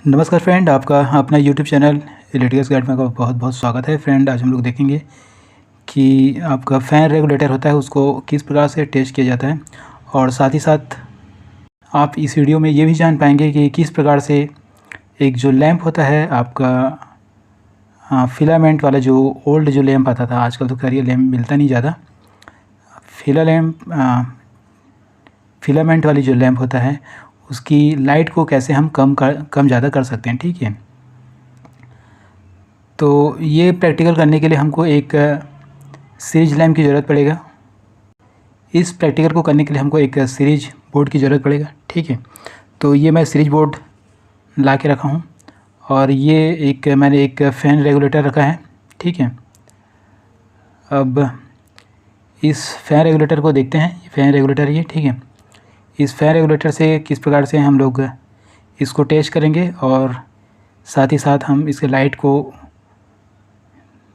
नमस्कार फ्रेंड, आपका अपना यूट्यूब चैनल इलेक्ट्रिकल्स गाइड में आपका बहुत बहुत स्वागत है। फ्रेंड, आज हम लोग देखेंगे कि आपका फ़ैन रेगुलेटर होता है उसको किस प्रकार से टेस्ट किया जाता है, और साथ ही साथ आप इस वीडियो में ये भी जान पाएंगे कि किस प्रकार से एक जो लैंप होता है आपका फिलामेंट वाला, जो ओल्ड जो लैंप आता था, आजकल तो खैर ये लैंप मिलता नहीं ज़्यादा। फिलामेंट वाली जो लैंप होता है उसकी लाइट को कैसे हम कम ज़्यादा कर सकते हैं। ठीक है, तो ये प्रैक्टिकल करने के लिए हमको एक सीरीज लैंप की ज़रूरत पड़ेगा। इस प्रैक्टिकल को करने के लिए हमको एक सीरीज बोर्ड की ज़रूरत पड़ेगा। ठीक है, तो ये मैं सीरीज बोर्ड ला के रखा हूँ, और ये मैंने एक फ़ैन रेगुलेटर रखा है। ठीक है, अब इस फ़ैन रेगुलेटर को देखते हैं। फ़ैन रेगुलेटर ये, ठीक है, इस फ़ैन रेगुलेटर से किस प्रकार से हम लोग इसको टेस्ट करेंगे, और साथ ही साथ हम इसके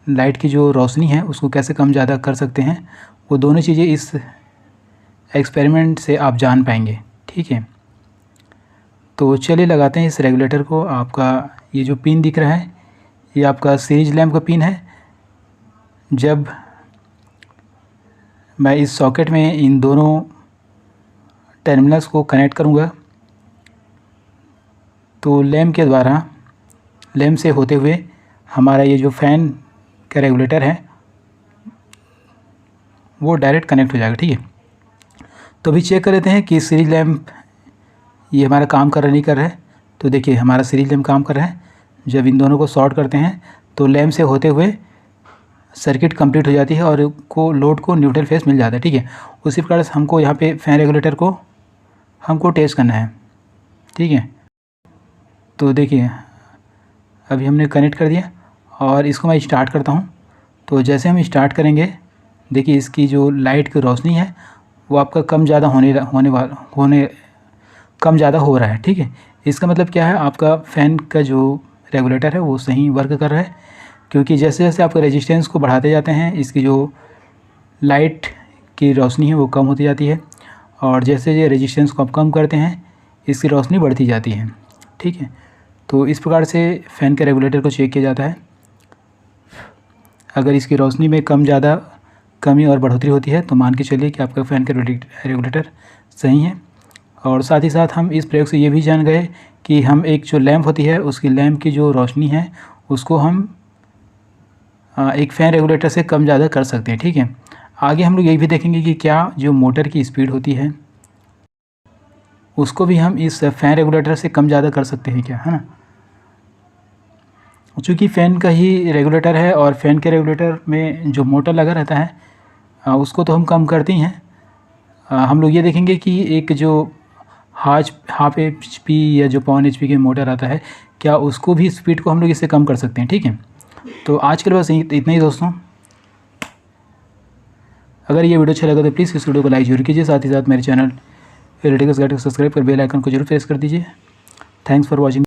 लाइट की जो रोशनी है उसको कैसे कम ज़्यादा कर सकते हैं, वो दोनों चीज़ें इस एक्सपेरिमेंट से आप जान पाएंगे। ठीक है, तो चलिए लगाते हैं इस रेगुलेटर को। आपका ये जो पिन दिख रहा है ये आपका सीरीज लैंप का पिन है। जब मैं इस सॉकेट में इन दोनों टर्मिनल्स को कनेक्ट करूँगा तो लैंप से होते हुए हमारा ये जो फ़ैन का रेगुलेटर है वो डायरेक्ट कनेक्ट हो जाएगा। ठीक है, तो अभी चेक कर लेते हैं कि सीरीज लैंप ये हमारा काम कर रहा नहीं कर रहा है। तो देखिए, हमारा सीरीज लैंप काम कर रहा है। जब इन दोनों को शॉर्ट करते हैं तो लैंप से होते हुए सर्किट कंप्लीट हो जाती है और लोड को न्यूट्रल फेस मिल जाता है। ठीक है, उसी प्रकार से हमको यहाँ पे फ़ैन रेगुलेटर को हमको टेस्ट करना है। ठीक है, तो देखिए अभी हमने कनेक्ट कर दिया और इसको मैं स्टार्ट करता हूँ। तो जैसे हम स्टार्ट करेंगे, देखिए इसकी जो लाइट की रोशनी है वो आपका कम ज़्यादा कम ज़्यादा हो रहा है। ठीक है, इसका मतलब क्या है, आपका फ़ैन का जो रेगुलेटर है वो सही वर्क कर रहा है, क्योंकि जैसे जैसे आपका रेजिस्टेंस को बढ़ाते जाते हैं इसकी जो लाइट की रोशनी है वो कम होती जाती है, और जैसे ये रेजिस्टेंस को आप कम करते हैं इसकी रोशनी बढ़ती जाती है। ठीक है, तो इस प्रकार से फ़ैन के रेगुलेटर को चेक किया जाता है। अगर इसकी रोशनी में कमी और बढ़ोतरी होती है तो मान के चलिए कि आपका फ़ैन का रेगुलेटर सही है। और साथ ही साथ हम इस प्रयोग से ये भी जान गए कि हम एक जो लैंप होती है उसकी लैंप की जो रोशनी है उसको हम एक फ़ैन रेगुलेटर से कम ज़्यादा कर सकते हैं। ठीक है, आगे हम लोग ये भी देखेंगे कि क्या जो मोटर की स्पीड होती है उसको भी हम इस फ़ैन रेगुलेटर से कम ज़्यादा कर सकते हैं क्या, है ना। चूँकि फ़ैन का ही रेगुलेटर है और फ़ैन के रेगुलेटर में जो मोटर लगा रहता है उसको तो हम कम करते ही हैं। हम लोग ये देखेंगे कि एक जो हाफ HP या जो पौन HP की मोटर आता है, क्या उसको भी स्पीड को हम लोग इससे कम कर सकते हैं। ठीक है, तो आज के लिए बस इतना ही दोस्तों। अगर ये वीडियो अच्छा लगा तो प्लीज़ इस वीडियो को लाइक जरूर कीजिए, साथ ही साथ मेरे चैनल इलेक्ट्रिकल्स गाइड को सब्सक्राइब कर बेल आइकन को जरूर प्रेस कर दीजिए। Thanks for watching.